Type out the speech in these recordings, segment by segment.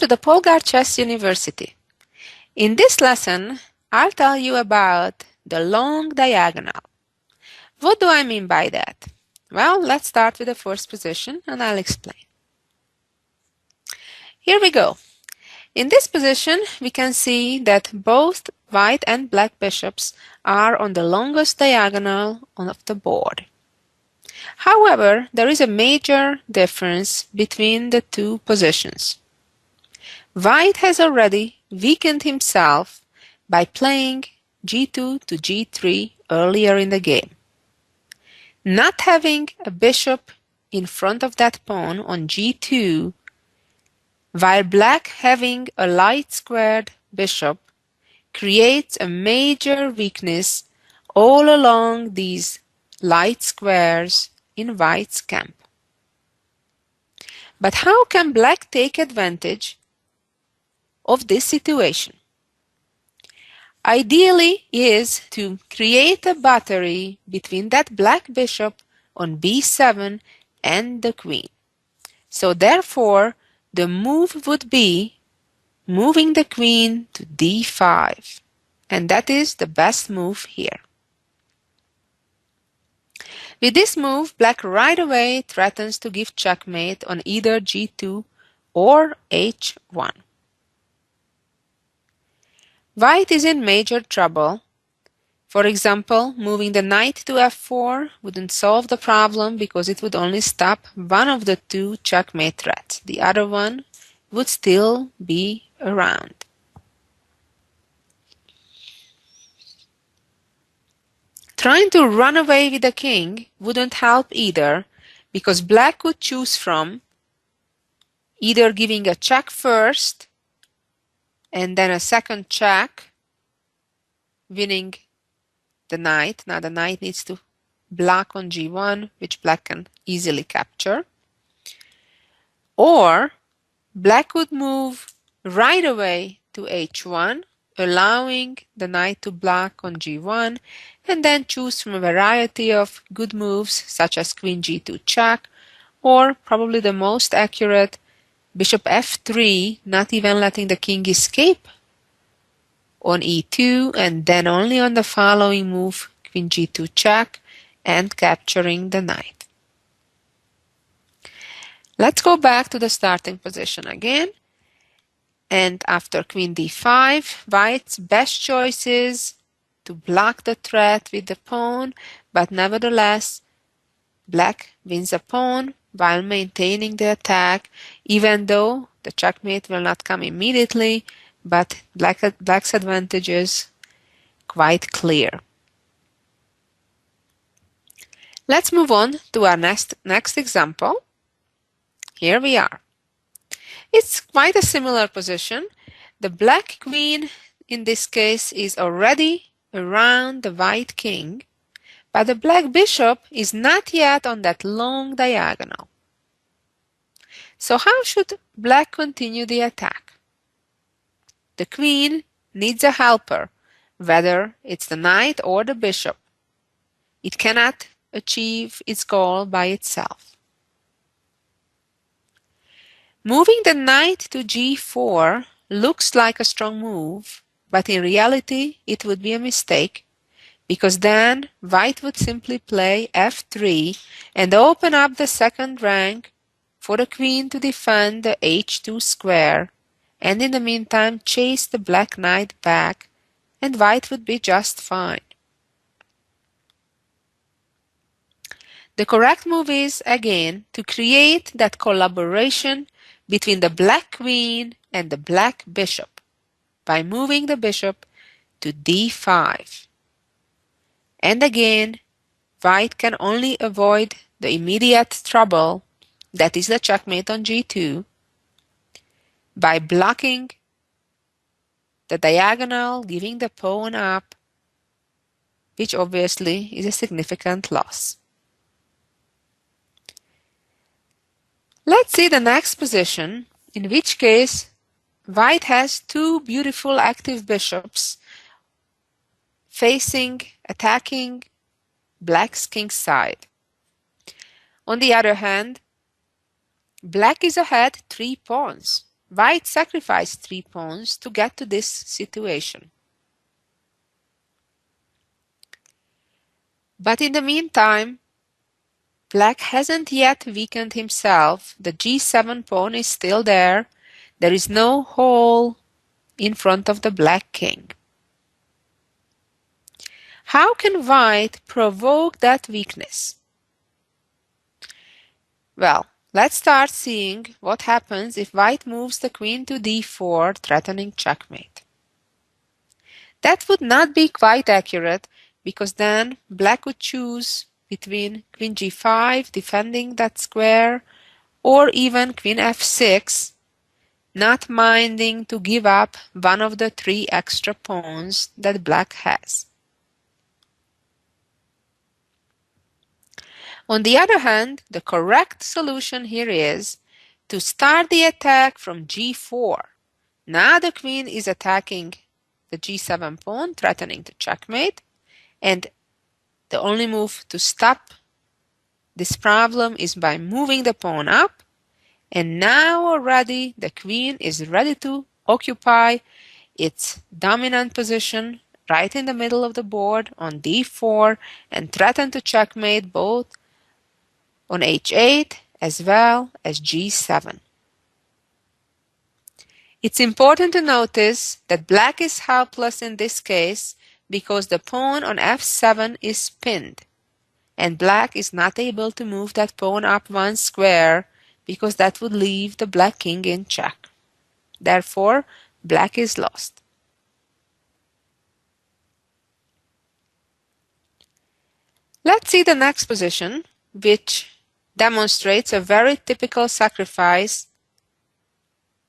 to the Polgar Chess University. In this lesson, I'll tell you about the long diagonal. What do I mean by that? Well, let's start with the first position and I'll explain. Here we go. In this position, we can see that both white and black bishops are on the longest diagonal of the board. However, there is a major difference between the two positions. White has already weakened himself by playing g2 to g3 earlier in the game. Not having a bishop in front of that pawn on g2, while black having a light squared bishop, creates a major weakness all along these light squares in white's camp. But how can black take advantage of this situation? Ideally is to create a battery between that black bishop on b7 and the queen. So therefore, the move would be moving the queen to d5, and that is the best move here. With this move, black right away threatens to give checkmate on either g2 or h1. White is in major trouble. For example, moving the knight to f4 wouldn't solve the problem because it would only stop one of the two checkmate threats. The other one would still be around. Trying to run away with the king wouldn't help either because black could choose from either giving a check first and then a second check, winning the knight. Now the knight needs to block on g1, which black can easily capture. Or black would move right away to h1, allowing the knight to block on g1, and then choose from a variety of good moves such as queen g2 check, or probably the most accurate, bishop f3, not even letting the king escape on e2, and then only on the following move, queen g2 check, and capturing the knight. Let's go back to the starting position again. And after queen d5, white's best choice is to block the threat with the pawn, but nevertheless, black wins a pawn while maintaining the attack, even though the checkmate will not come immediately, but black's advantage is quite clear. Let's move on to our next example. Here we are. It's quite a similar position. The black queen in this case is already around the white king, but the black bishop is not yet on that long diagonal. So how should black continue the attack? The queen needs a helper, whether it's the knight or the bishop. It cannot achieve its goal by itself. Moving the knight to g4 looks like a strong move, but in reality it would be a mistake, because then white would simply play f3 and open up the second rank for the queen to defend the h2 square, and in the meantime chase the black knight back, and white would be just fine. The correct move is, again, to create that collaboration between the black queen and the black bishop by moving the bishop to d5. And again, white can only avoid the immediate trouble, that is the checkmate on g2, by blocking the diagonal, giving the pawn up, which obviously is a significant loss. Let's see the next position, in which case white has two beautiful active bishops attacking black's king side. On the other hand, black is ahead 3 pawns. white sacrificed 3 pawns to get to this situation. But in the meantime, black hasn't yet weakened himself. The g7 pawn is still there. There is no hole in front of the black king. How can white provoke that weakness? Well, let's start seeing what happens if white moves the queen to d4, threatening checkmate. That would not be quite accurate, because then black would choose between queen g5, defending that square, or even queen f6, not minding to give up one of the 3 extra pawns that black has. On the other hand, the correct solution here is to start the attack from g4. Now the queen is attacking the g7 pawn, threatening to checkmate, and the only move to stop this problem is by moving the pawn up, and now already the queen is ready to occupy its dominant position right in the middle of the board on d4 and threaten to checkmate both on h8 as well as g7. It's important to notice that black is helpless in this case because the pawn on f7 is pinned, and black is not able to move that pawn up 1 square because that would leave the black king in check. Therefore, black is lost. Let's see the next position, which demonstrates a very typical sacrifice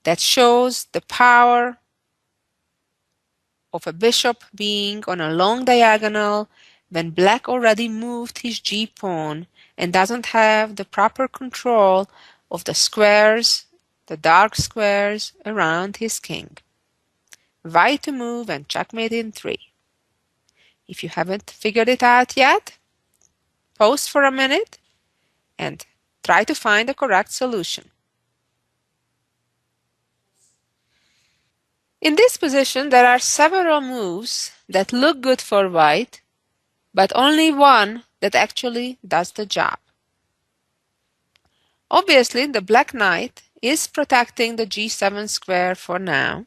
that shows the power of a bishop being on a long diagonal when black already moved his g-pawn and doesn't have the proper control of the squares, the dark squares around his king. White to move and checkmate in 3. If you haven't figured it out yet, pause for a minute and try to find the correct solution. In this position, there are several moves that look good for white, but only one that actually does the job. Obviously, the black knight is protecting the g7 square for now,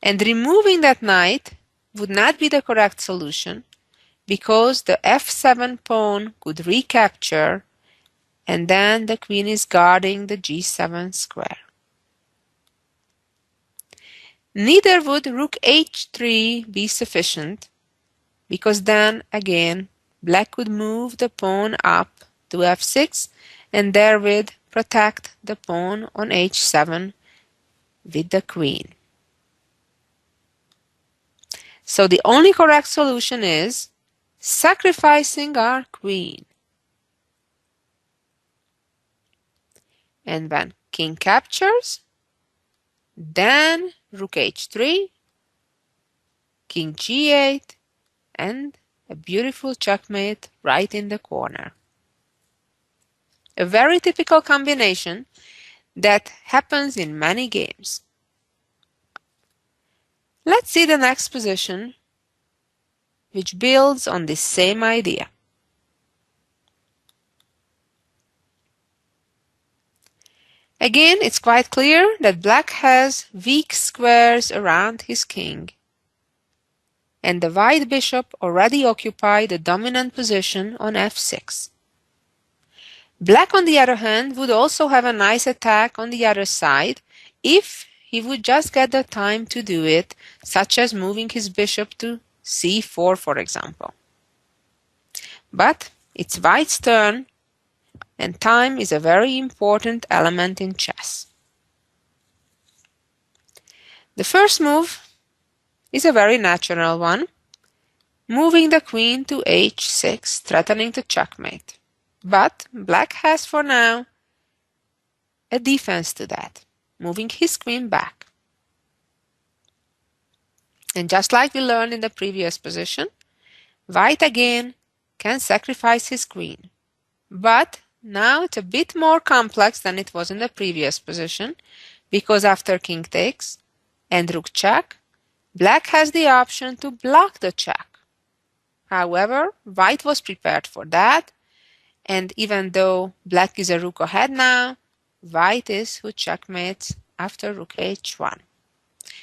and removing that knight would not be the correct solution because the f7 pawn could recapture, and then the queen is guarding the g7 square. Neither would rook h3 be sufficient, because then again black could move the pawn up to f6 and therewith protect the pawn on h7 with the queen. So the only correct solution is sacrificing our queen. And when king captures, then rook h3, king g8, and a beautiful checkmate right in the corner. A very typical combination that happens in many games. Let's see the next position, which builds on this same idea. Again, it's quite clear that black has weak squares around his king, and the white bishop already occupied the dominant position on f6. Black, on the other hand, would also have a nice attack on the other side if he would just get the time to do it, such as moving his bishop to c4, for example. But it's white's turn, and time is a very important element in chess. The first move is a very natural one, moving the queen to h6, threatening to checkmate. But black has for now a defense to that, moving his queen back. And just like we learned in the previous position, white again can sacrifice his queen. But Now it's a bit more complex than it was in the previous position, because after king takes and rook check, black has the option to block the check. However, white was prepared for that, and even though black is a rook ahead now, white is who checkmates after rook h1.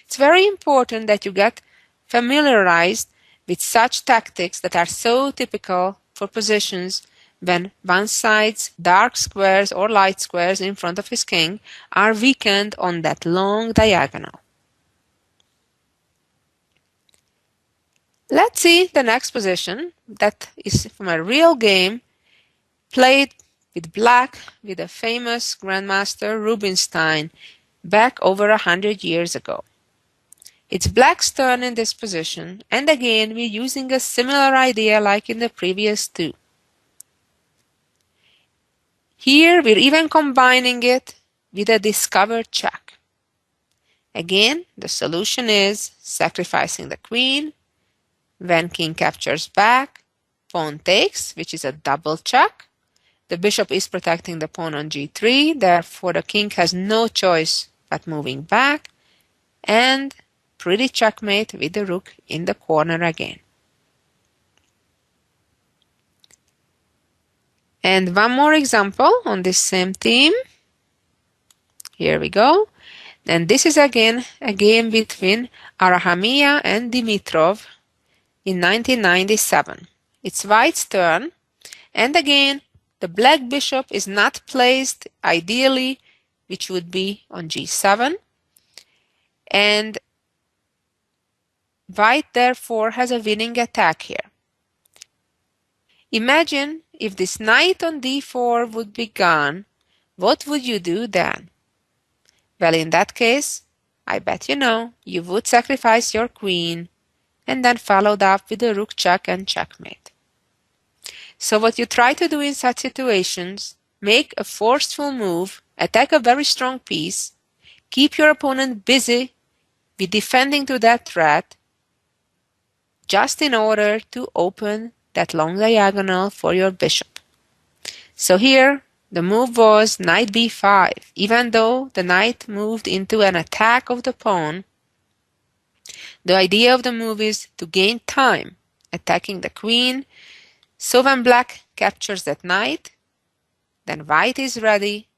It's very important that you get familiarized with such tactics that are so typical for positions when one side's dark squares or light squares in front of his king are weakened on that long diagonal. Let's see the next position that is from a real game played with black with the famous Grandmaster Rubinstein back over 100 years ago. It's black's turn in this position, and again we're using a similar idea like in the previous two. Here we're even combining it with a discovered check. Again, the solution is sacrificing the queen. When king captures back, pawn takes, which is a double check. The bishop is protecting the pawn on g3, therefore the king has no choice but moving back, and pretty checkmate with the rook in the corner again. And one more example on this same theme. Here we go. And this is again a game between Arahamia and Dimitrov in 1997. It's white's turn, and again the black bishop is not placed ideally, which would be on g7, and white therefore has a winning attack here. Imagine if this knight on d4 would be gone, what would you do then? Well, in that case, I bet you know, you would sacrifice your queen and then followed up with a rook check and checkmate. So what you try to do in such situations, make a forceful move, attack a very strong piece, keep your opponent busy with defending to that threat, just in order to open that long diagonal for your bishop. So here, the move was knight b5. Even though the knight moved into an attack of the pawn, the idea of the move is to gain time, attacking the queen. So when black captures that knight, then white is ready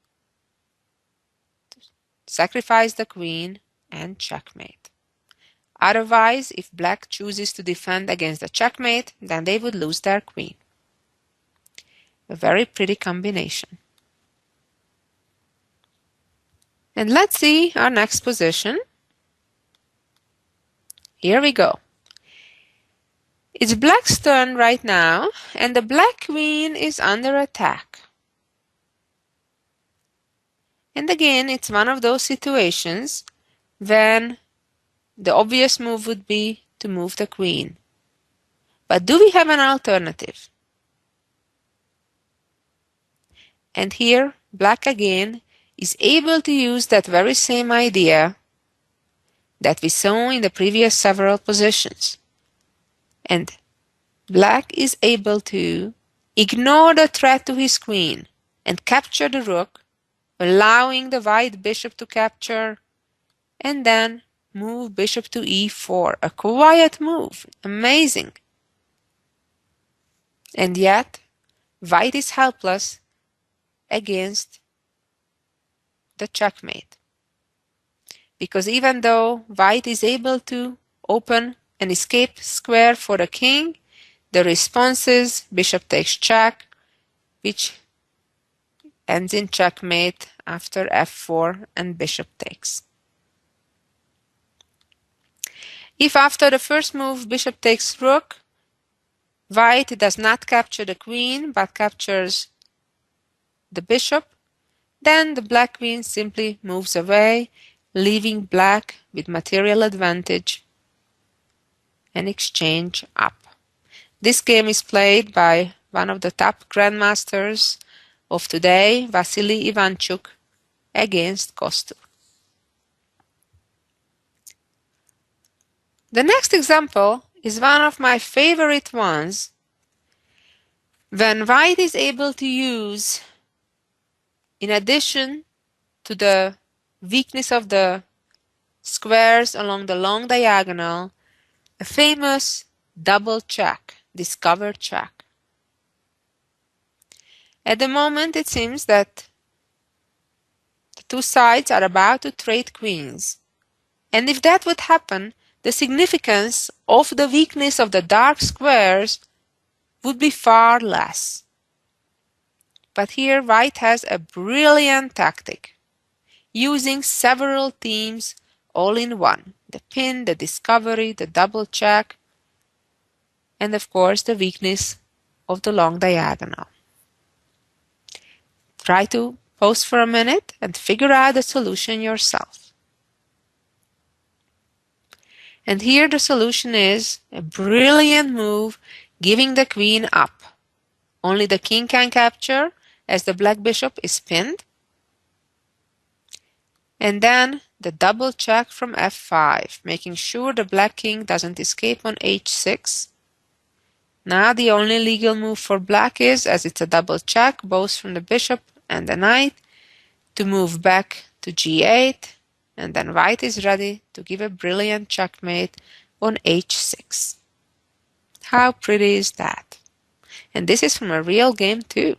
to sacrifice the queen and checkmate. Otherwise, if black chooses to defend against the checkmate, then they would lose their queen. A very pretty combination. And let's see our next position. Here we go. It's black's turn right now, and the black queen is under attack. And again, it's one of those situations when the obvious move would be to move the queen. But do we have an alternative? And here, black again is able to use that very same idea that we saw in the previous several positions. And black is able to ignore the threat to his queen and capture the rook, allowing the white bishop to capture, and then move bishop to e4. A quiet move. Amazing. And yet, white is helpless against the checkmate. Because even though white is able to open an escape square for the king, the response is bishop takes check, which ends in checkmate after f4 and bishop takes. If after the first move bishop takes rook, white does not capture the queen but captures the bishop, then the black queen simply moves away, leaving black with material advantage and exchange up. This game is played by one of the top grandmasters of today, Vasily Ivanchuk, against Kostur. The next example is one of my favorite ones when white is able to use in addition to the weakness of the squares along the long diagonal, a famous double check, discovered check. At the moment, it seems that the two sides are about to trade queens. And if that would happen, the significance of the weakness of the dark squares would be far less. But here white has a brilliant tactic, using several themes all in one: the pin, the discovery, the double check, and of course the weakness of the long diagonal. Try to pause for a minute and figure out the solution yourself. And here the solution is a brilliant move, giving the queen up. Only the king can capture, as the black bishop is pinned. And then the double check from f5, making sure the black king doesn't escape on h6. Now the only legal move for black is, as it's a double check, both from the bishop and the knight, to move back to g8, and then white is ready to give a brilliant checkmate on h6. How pretty is that? And this is from a real game too,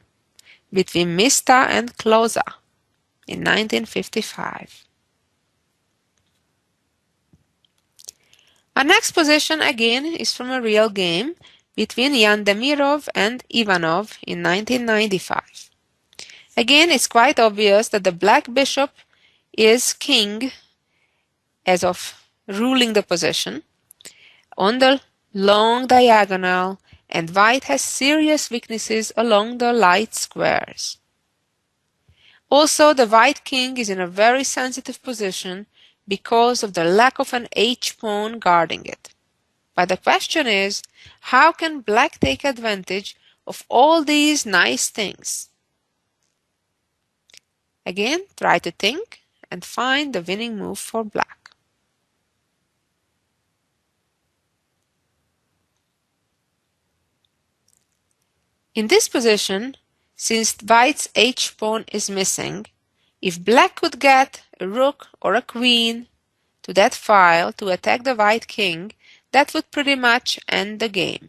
between Mista and Klose in 1955. Our next position again is from a real game between Jan Demirov and Ivanov in 1995. Again, it's quite obvious that the black bishop is king as of ruling the position on the long diagonal, and white has serious weaknesses along the light squares. Also, the white king is in a very sensitive position because of the lack of an h-pawn guarding it. But the question is, how can black take advantage of all these nice things? Again, try to think and find the winning move for black. In this position, since white's h-pawn is missing, if black could get a rook or a queen to that file to attack the white king, that would pretty much end the game.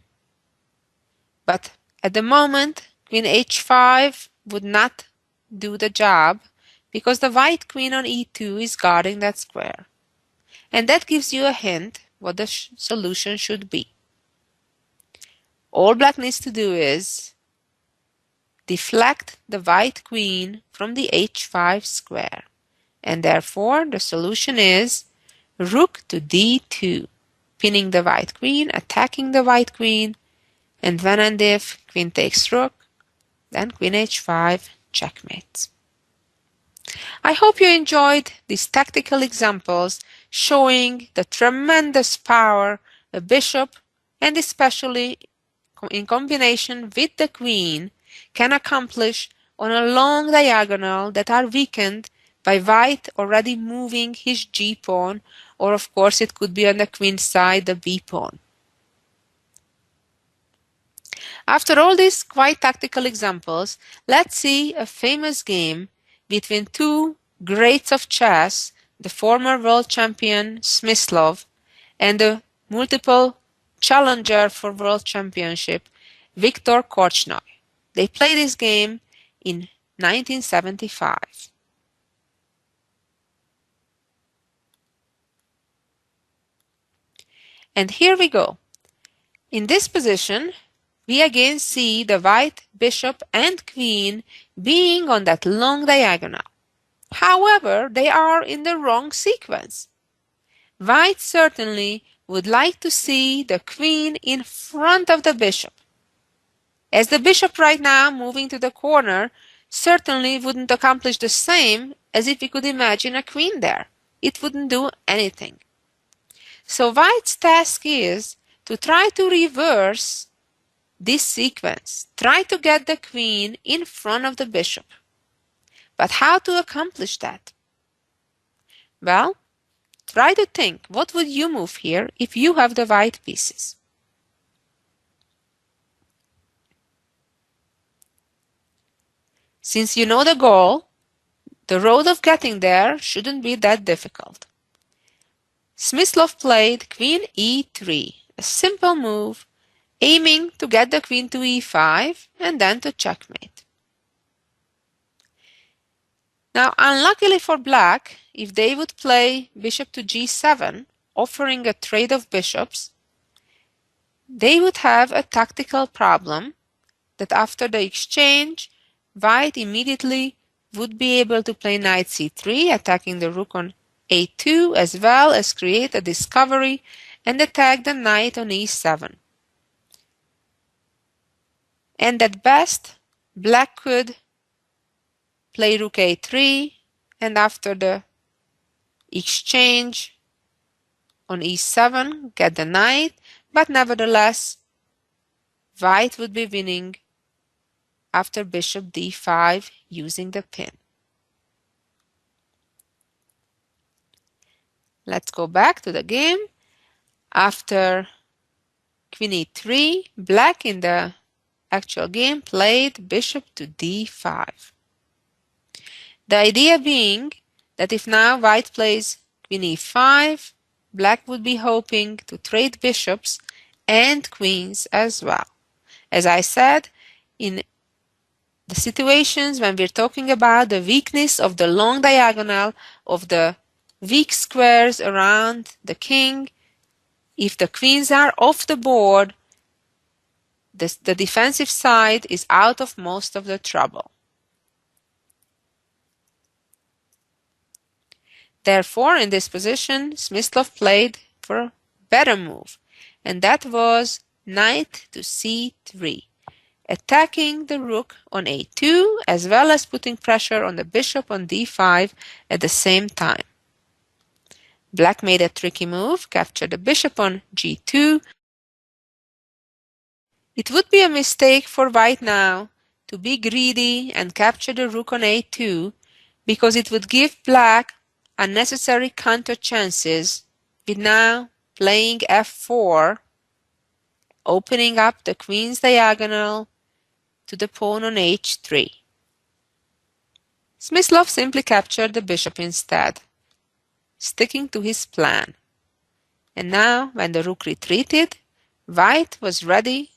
But at the moment, queen h5 would not do the job because the white queen on e2 is guarding that square. And that gives you a hint what the solution should be. All black needs to do is deflect the white queen from the h5 square. And therefore, the solution is rook to d2, pinning the white queen, attacking the white queen, and when and if queen takes rook, then queen h5 checkmates. I hope you enjoyed these tactical examples showing the tremendous power a bishop, and especially in combination with the queen, can accomplish on a long diagonal that are weakened by white already moving his g-pawn, or of course it could be on the queen side, the b-pawn. After all these quite tactical examples, let's see a famous game between two greats of chess, the former world champion Smyslov and the multiple challenger for world championship Viktor Korchnoi. They played this game in 1975. And here we go. In this position, we again see the white bishop and queen being on that long diagonal. However, they are in the wrong sequence. White certainly would like to see the queen in front of the bishop, as the bishop right now moving to the corner certainly wouldn't accomplish the same as if we could imagine a queen there. It wouldn't do anything. So white's task is to try to reverse this sequence. Try to get the queen in front of the bishop. But how to accomplish that? Well, try to think, what would you move here if you have the white pieces? Since you know the goal, the road of getting there shouldn't be that difficult. Smyslov played Queen e3, a simple move, aiming to get the queen to e5 and then to checkmate. Now, unluckily for Black, if they would play bishop to g7, offering a trade of bishops, they would have a tactical problem that after the exchange, White immediately would be able to play knight c3, attacking the rook on a2, as well as create a discovery and attack the knight on e7. And at best, Black could play rook a3, and after the exchange on e7, get the knight, but nevertheless, White would be winning after bishop d5 using the pin. Let's go back to the game. After queen e3, Black in the actual game played bishop to d5. The idea being that if now White plays queen e5, Black would be hoping to trade bishops and queens as well. As I said, in the situations when we're talking about the weakness of the long diagonal of the weak squares around the king, if the queens are off the board, the defensive side is out of most of the trouble. Therefore, in this position, Smyslov played for a better move, and that was knight to c3, attacking the rook on a2 as well as putting pressure on the bishop on d5 at the same time. Black made a tricky move, captured the bishop on g2. It would be a mistake for White now to be greedy and capture the rook on a2, because it would give Black unnecessary counter chances with now playing f4, opening up the queen's diagonal to the pawn on h3. Smyslov simply captured the bishop instead, sticking to his plan. And now, when the rook retreated, White was ready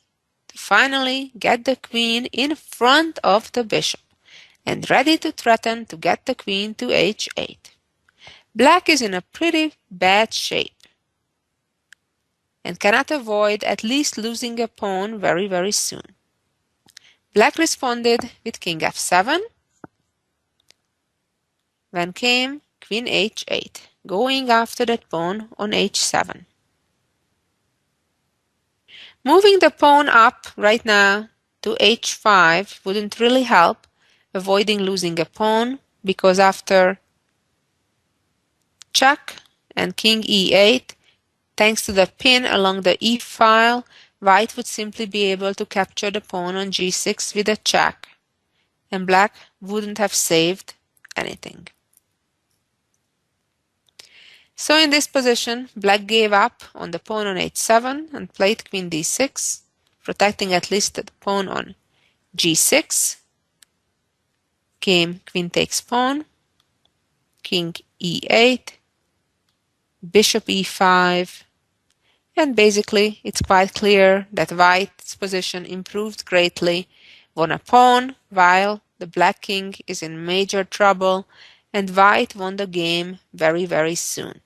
to finally get the queen in front of the bishop and ready to threaten to get the queen to h8. Black is in a pretty bad shape and cannot avoid at least losing a pawn very, very soon. Black responded with king f7, when came queen h8, going after that pawn on h7. Moving the pawn up right now to h5 wouldn't really help, avoiding losing a pawn, because after check and king e8, thanks to the pin along the e file, White would simply be able to capture the pawn on g6 with a check, and Black wouldn't have saved anything. So in this position, Black gave up on the pawn on h7 and played queen d6, protecting at least the pawn on g6. Came queen takes pawn, king e8, bishop e5, and basically it's quite clear that White's position improved greatly, won a pawn while the Black king is in major trouble, and White won the game very, very soon.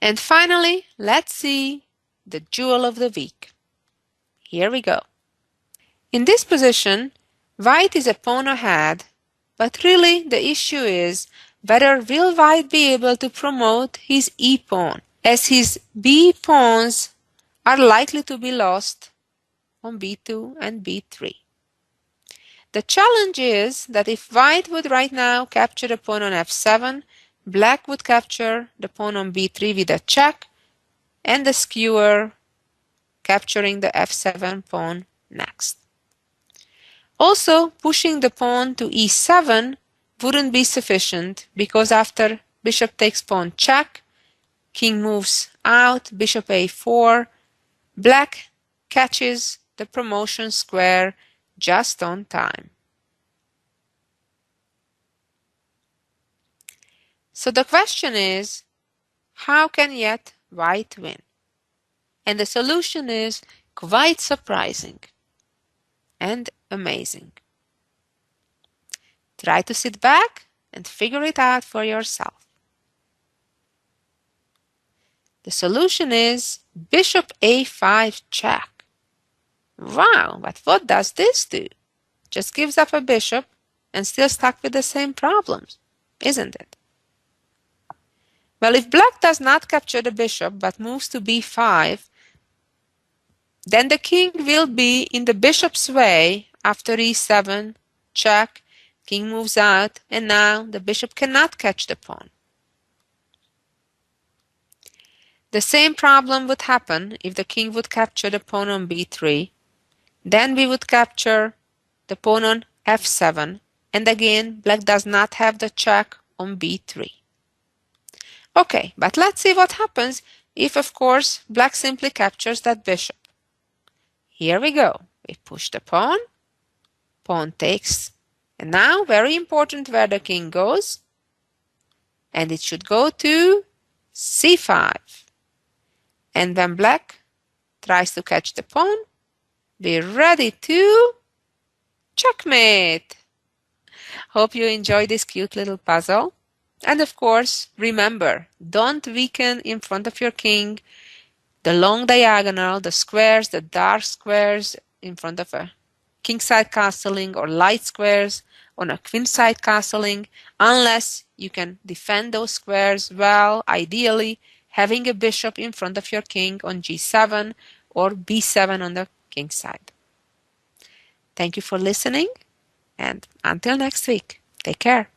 And finally, let's see the jewel of the week. Here we go. In this position, White is a pawn ahead, but really the issue is whether will White be able to promote his e-pawn, as his b pawns are likely to be lost on b2 and b3. The challenge is that if White would right now capture the pawn on f7, Black would capture the pawn on b3 with a check, and the skewer capturing the f7 pawn next. Also, pushing the pawn to e7 wouldn't be sufficient, because after bishop takes pawn check, king moves out, bishop a4, Black catches the promotion square just on time. So the question is, how can yet white win? And the solution is quite surprising and amazing. Try to sit back and figure it out for yourself. The solution is bishop a5 check. Wow, but what does this do? Just gives up a bishop and still stuck with the same problems, isn't it? Well, if black does not capture the bishop but moves to b5, then the king will be in the bishop's way after e7, check, king moves out, and now the bishop cannot catch the pawn. The same problem would happen if the king would capture the pawn on b3. Then we would capture the pawn on f7, and again black does not have the check on b3. Okay, but let's see what happens if, of course, black simply captures that bishop. Here we go. We push the pawn, pawn takes, and now very important where the king goes, and it should go to c5. And when black tries to catch the pawn, we're ready to checkmate. Hope you enjoyed this cute little puzzle. And of course, remember, don't weaken in front of your king. The long diagonal, the squares, the dark squares in front of a kingside castling or light squares on a queenside castling, unless you can defend those squares well, ideally having a bishop in front of your king on g7 or b7 on the king side. Thank you for listening, and until next week, take care.